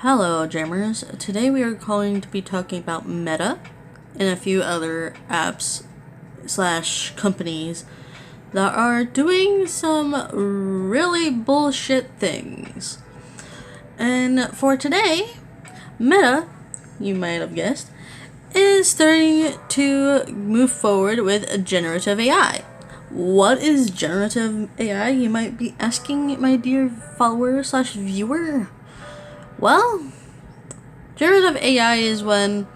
Hello, Jammers. Today we are going to be talking about Meta and a few other apps slash companies that are doing some really bullshit things. And for today, Meta, you might have guessed, is starting to move forward with generative AI. What is generative AI, you might be asking, my dear follower slash viewer? Well, generative AI is when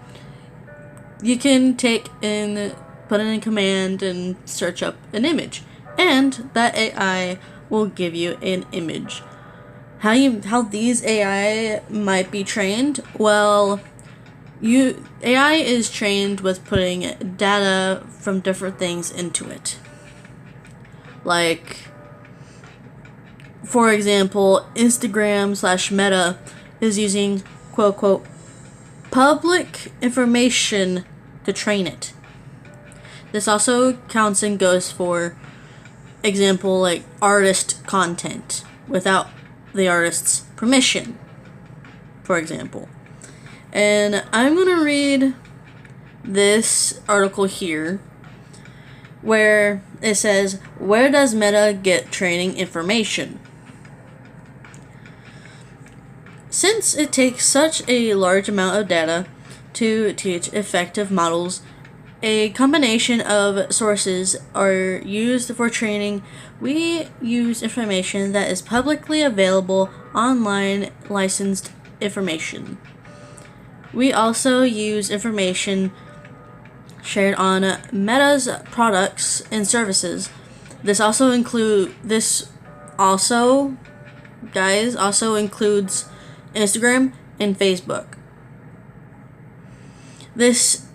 you can take in, put in a command and search up an image, and that AI will give you an image. How these AI might be trained? Well, AI is trained with putting data from different things into it. Like, for example, Instagram slash Meta is using quote unquote public information to train it. This also counts and goes for example like artist content without the artist's permission, for example. And I'm gonna read this article here where it says, where does Meta get training information? Since it takes such a large amount of data to teach effective models, a combination of sources are used for training. We use information that is publicly available online licensed information. We also use information shared on Meta's products and services. This also includes Instagram and Facebook. This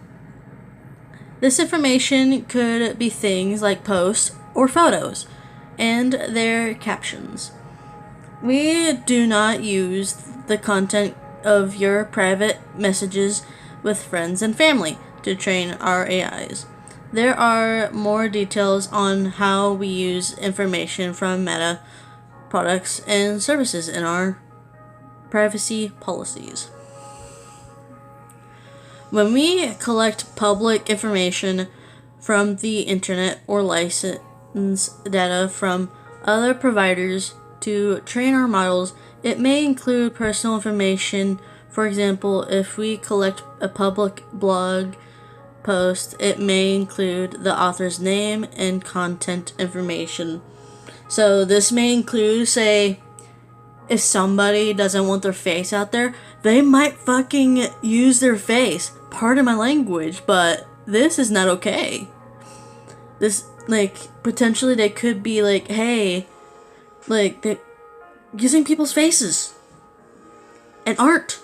information could be things like posts or photos and their captions. We do not use the content of your private messages with friends and family to train our AIs. There are more details on how we use information from Meta products and services in our privacy policies. When we collect public information from the internet or license data from other providers to train our models, it may include personal information. For example, if we collect a public blog post, it may include the author's name and content information. So this may include, say, if somebody doesn't want their face out there, they might fucking use their face. Pardon my language, but this is not okay. This, potentially they could be hey, they're using people's faces and art.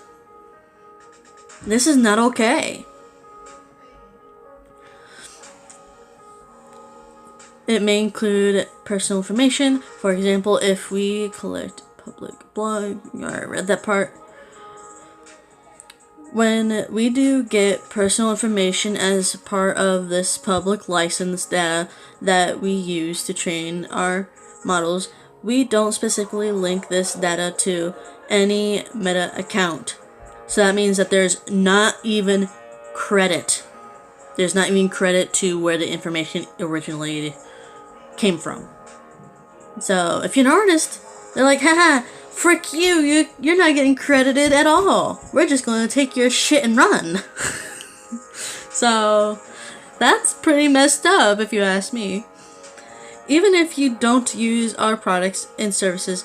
This is not okay. It may include personal information. For example, if we collect public blog, I read that part. When we do get personal information as part of this public license data that we use to train our models, we don't specifically link this data to any Meta account. So that means that there's not even credit. There's not even credit to where the information originally came from. So if you're an artist, they're like, haha, frick you're not getting credited at all. We're just going to take your shit and run. So that's pretty messed up if you ask me. Even if you don't use our products and services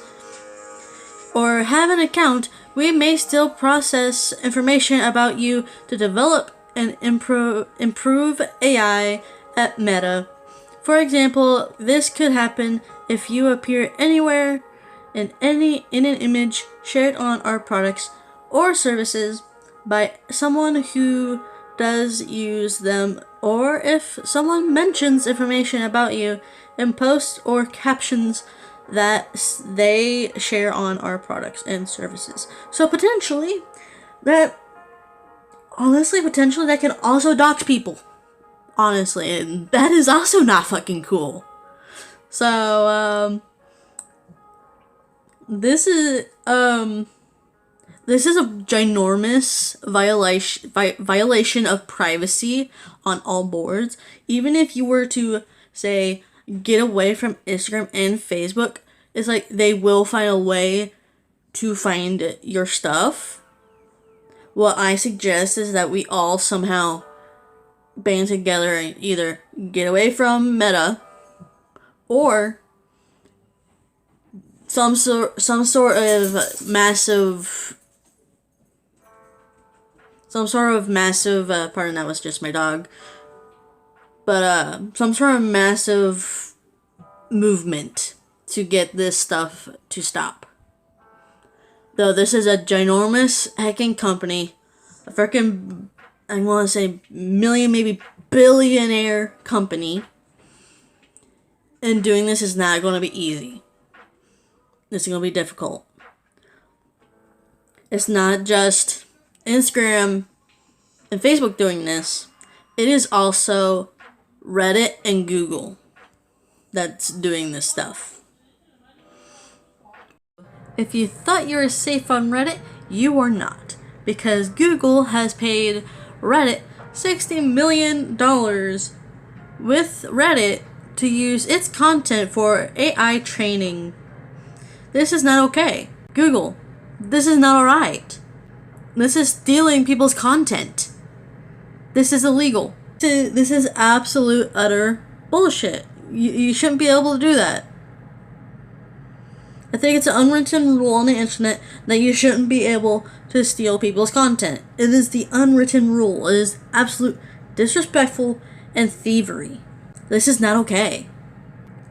or have an account, we may still process information about you to develop and improve AI at Meta. For example, this could happen if you appear anywhere in an image shared on our products or services by someone who does use them, or if someone mentions information about you in posts or captions that they share on our products and services. So potentially that can also dox people. Honestly, and that is also not fucking cool. So, this This is a ginormous violation of privacy on all boards. Even if you were to say get away from Instagram and Facebook, it's like they will find a way to find your stuff. What I suggest is that we all somehow band together and either get away from Meta or some sort of massive pardon, that was just my dog, but some sort of massive movement to get this stuff to stop. Though this is a ginormous hacking company, a freaking, I want to say million, maybe billionaire company, and doing this is not going to be easy. This is going to be difficult. It's not just Instagram and Facebook doing this. It is also Reddit and Google that's doing this stuff. If you thought you were safe on Reddit, you are not. Because Google has paid Reddit $60 million with Reddit to use its content for AI training. This is not okay. Google, this is not alright. This is stealing people's content. This is illegal. This is absolute utter bullshit. You shouldn't be able to do that. I think it's an unwritten rule on the internet that you shouldn't be able to steal people's content. It is the unwritten rule. It is absolute disrespectful and thievery. This is not okay.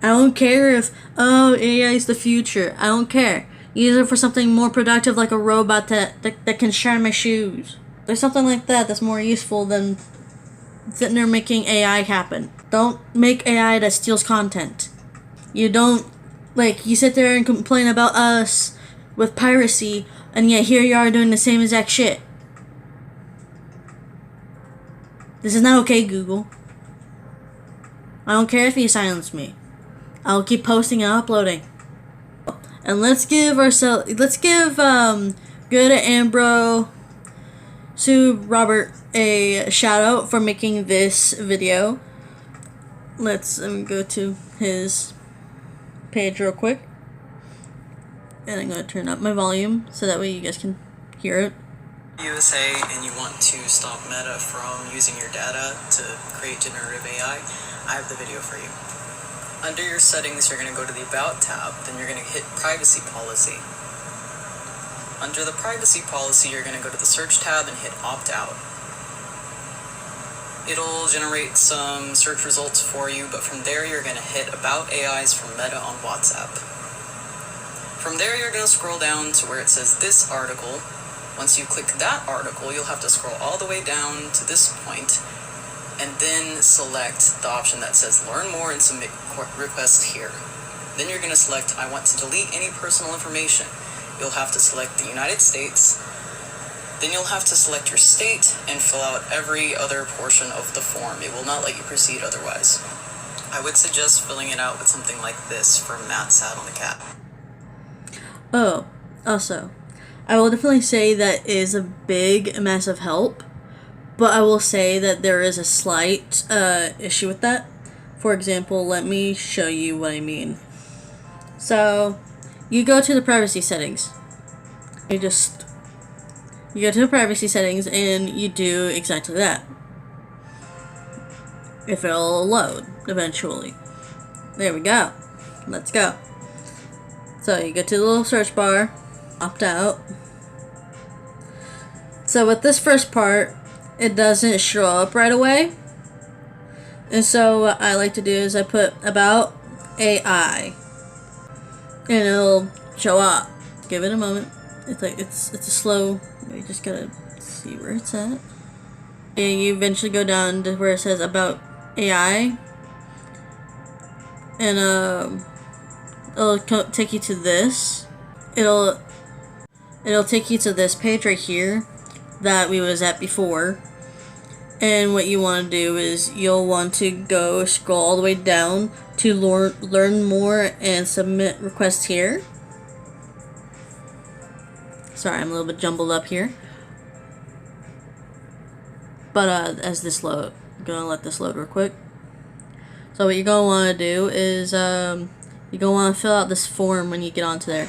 I don't care if, AI is the future. I don't care. Use it for something more productive like a robot that can shine my shoes. There's something like that that's more useful than sitting there making AI happen. Don't make AI that steals content. You don't, you sit there and complain about us with piracy, and yet here you are doing the same exact shit. This is not okay, Google. I don't care if you silence me. I'll keep posting and uploading. And let's give good Ambro Sue Robert a shout out for making this video. Let's go to his page real quick. And I'm going to turn up my volume so that way you guys can hear it. USA and you want to stop Meta from using your data to create generative AI, I have the video for you. Under your settings, you're going to go to the About tab, then you're going to hit Privacy Policy. Under the Privacy Policy, you're going to go to the Search tab and hit Opt Out. It'll generate some search results for you, but from there you're going to hit About AIs from Meta on WhatsApp. From there you're going to scroll down to where it says this article. Once you click that article, you'll have to scroll all the way down to this point, and then select the option that says Learn More and Submit Request Here. Then you're going to select I want to delete any personal information. You'll have to select the United States. Then you'll have to select your state and fill out every other portion of the form. It will not let you proceed otherwise. I would suggest filling it out with something like this from Matt Sat on the Cat. Oh, also, I will definitely say that is a big, massive help, but I will say that there is a slight issue with that. For example, let me show you what I mean. So, you go to the privacy settings. You go to the privacy settings and you do exactly that. If it'll load eventually. There we go. Let's go. So you go to the little search bar, opt out. So with this first part, it doesn't show up right away. And so what I like to do is I put About AI. And it'll show up. Give it a moment. It's a slow, you just gotta see where it's at. And you eventually go down to where it says About AI. And it'll take you to this. It'll take you to this page right here that we was at before. And what you want to do is you'll want to go scroll all the way down to Learn More and Submit Request Here. Sorry, I'm a little bit jumbled up here. But as this load, I'm gonna let this load real quick. So what you're gonna want to do is you're gonna want to fill out this form when you get onto there.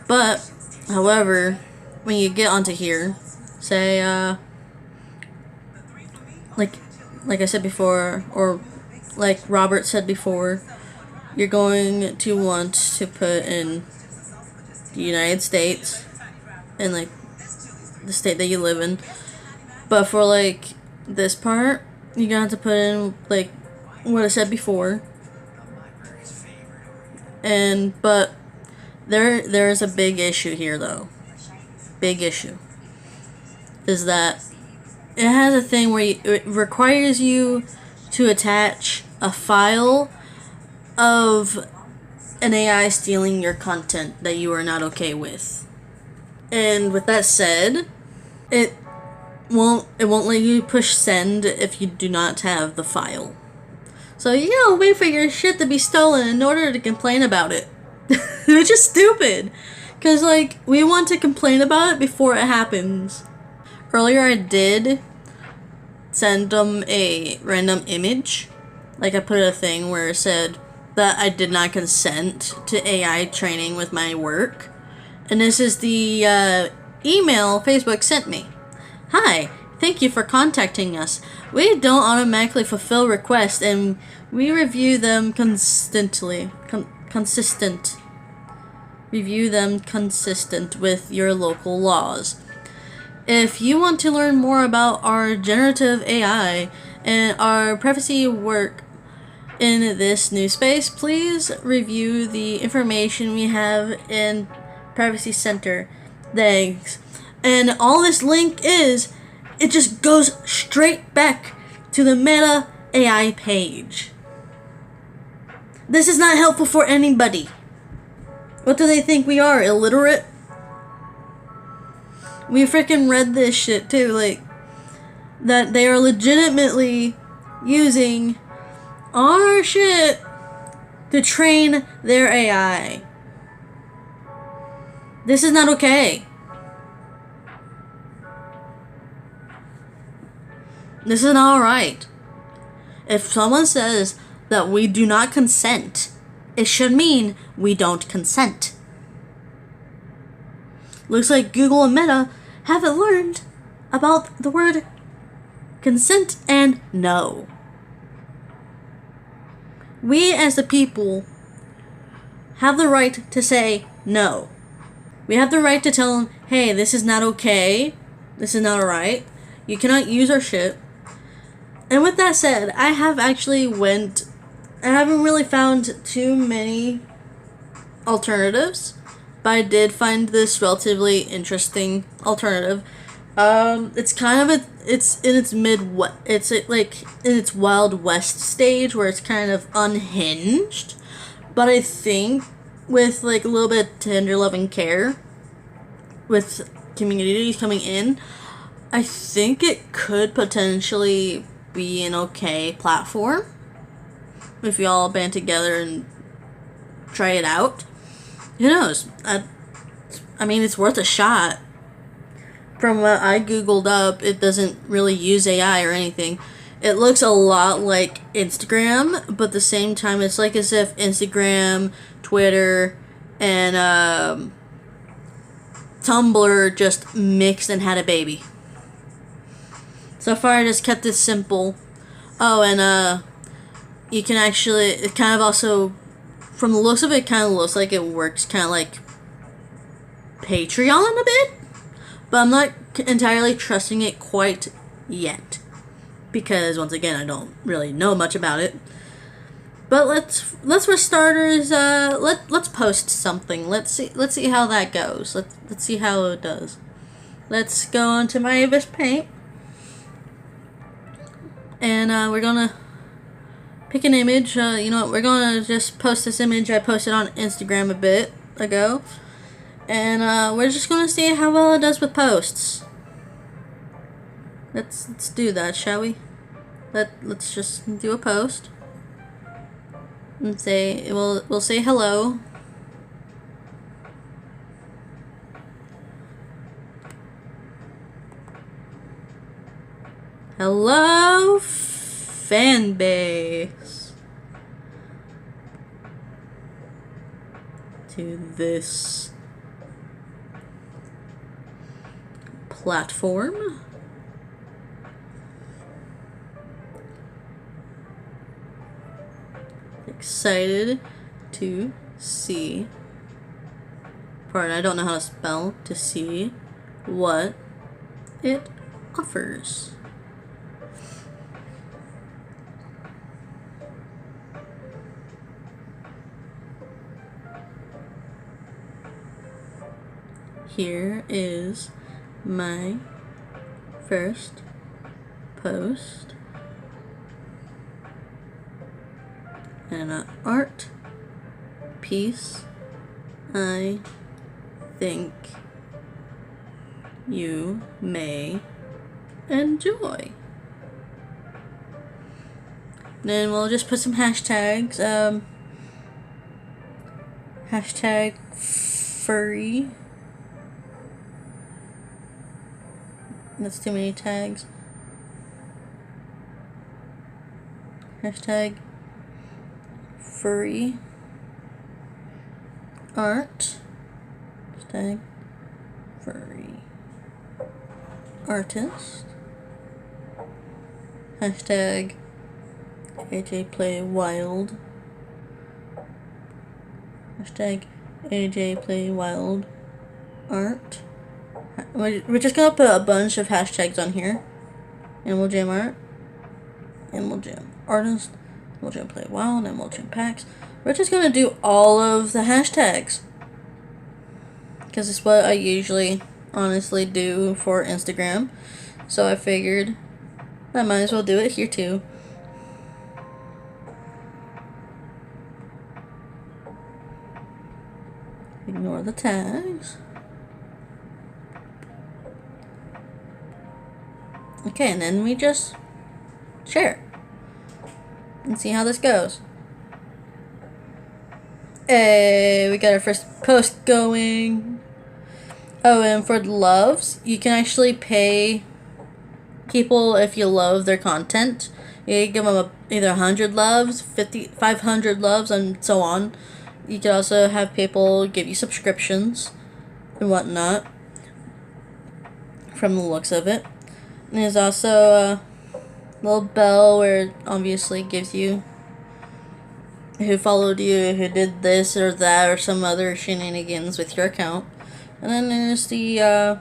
But however, when you get onto here, say like I said before, or like Robert said before, you're going to want to put in the United States and like the state that you live in. But for like this part, you're gonna have to put in like what I said before. But there is a big issue here though. Big issue is that it has a thing where it requires you to attach a file of an AI stealing your content that you are not okay with. And with that said, it won't let you push send if you do not have the file. So you gotta wait for your shit to be stolen in order to complain about it. Which is stupid. Cause like we want to complain about it before it happens. Earlier I did send them a random image. Like I put a thing where it said that I did not consent to AI training with my work. And this is the email Facebook sent me. Hi, thank you for contacting us. We don't automatically fulfill requests and we review them consistently. Review them consistent with your local laws. If you want to learn more about our generative AI and our privacy work in this new space, please review the information we have in Privacy Center. Thanks. And all this link is, it just goes straight back to the Meta AI page. This is not helpful for anybody. What do they think we are, illiterate? We freaking read this shit too, like, that they are legitimately using our shit to train their AI. This is not okay. This is not alright. If someone says that we do not consent, it should mean we don't consent. Looks like Google and Meta haven't learned about the word consent and no. We as the people have the right to say no. We have the right to tell them, hey, this is not okay. This is not alright. You cannot use our shit. And with that said, I haven't really found too many alternatives, but I did find this relatively interesting alternative. It's kind of it's in its Wild West stage where it's kind of unhinged, but I think with like a little bit of tender loving care with communities coming in, I think it could potentially be an okay platform if we all band together and try it out. Who knows? I mean, it's worth a shot. From what I googled up, it doesn't really use AI or anything. It looks a lot like Instagram, but at the same time, it's like as if Instagram, Twitter, and Tumblr just mixed and had a baby. So far, I just kept it simple. Oh, and you can actually, it kind of also, from the looks of it, kind of looks like it works kind of like Patreon a bit, but I'm not entirely trusting it quite yet, because once again, I don't really know much about it. But let's for starters, let's post something. Let's see how that goes. Let's see how it does. Let's go on to my Avis Paint. And we're gonna pick an image. You know what? We're gonna just post this image I posted on Instagram a bit ago, and we're just gonna see how well it does with posts. Let's do that, shall we? Let's just do a post and say we'll say hello. Hello, fan base. To this platform. Excited to see. Pardon, I don't know how to spell. To see what it offers. Here is my first post. And an art piece I think you may enjoy. Then we'll just put some hashtags. Hashtag furry. That's too many tags. Hashtag furry art. Hashtag furry artist. Hashtag AJ Play Wild. Hashtag AJ Play Wild art. We're just gonna put a bunch of hashtags on here. Animal Jam art. Animal Jam artist. Animal Jam Play Wild. Animal Jam packs. We're just gonna do all of the hashtags. Because it's what I usually honestly do for Instagram. So I figured I might as well do it here too. Ignore the tags. Okay, and then we just share and see how this goes. Hey, we got our first post going. Oh, and for the loves, you can actually pay people if you love their content. You can give them either 100 loves, 500 loves, and so on. You can also have people give you subscriptions and whatnot from the looks of it. And there's also a little bell where it obviously gives you who followed you, who did this or that, or some other shenanigans with your account. And then there's the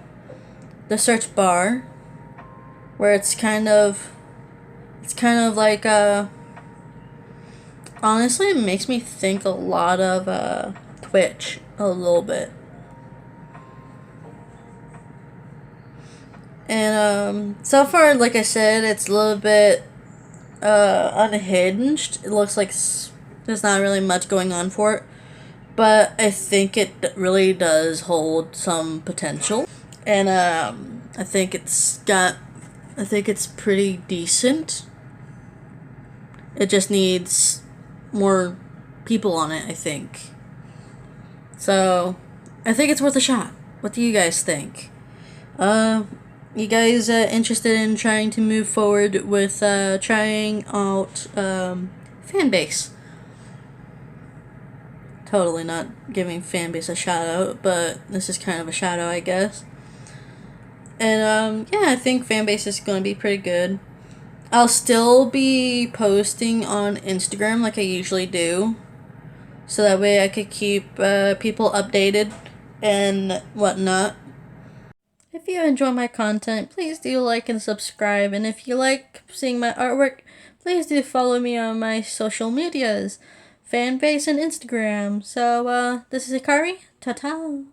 search bar, where it's kind of like honestly, it makes me think a lot of Twitch a little bit. And so far, like I said, it's a little bit unhinged. It looks like there's not really much going on for it, but I think it really does hold some potential. And I think it's pretty decent. It just needs more people on it, I think. So I think it's worth a shot. What do you guys think? You guys interested in trying to move forward with trying out Fanbase? Totally not giving Fanbase a shout out, but this is kind of a shout out, I guess. And yeah, I think Fanbase is going to be pretty good. I'll still be posting on Instagram like I usually do, so that way I could keep people updated and whatnot. If you enjoy my content, please do like and subscribe. And if you like seeing my artwork, please do follow me on my social medias, Fanbase and Instagram. So, this is Hikari. Ta-ta!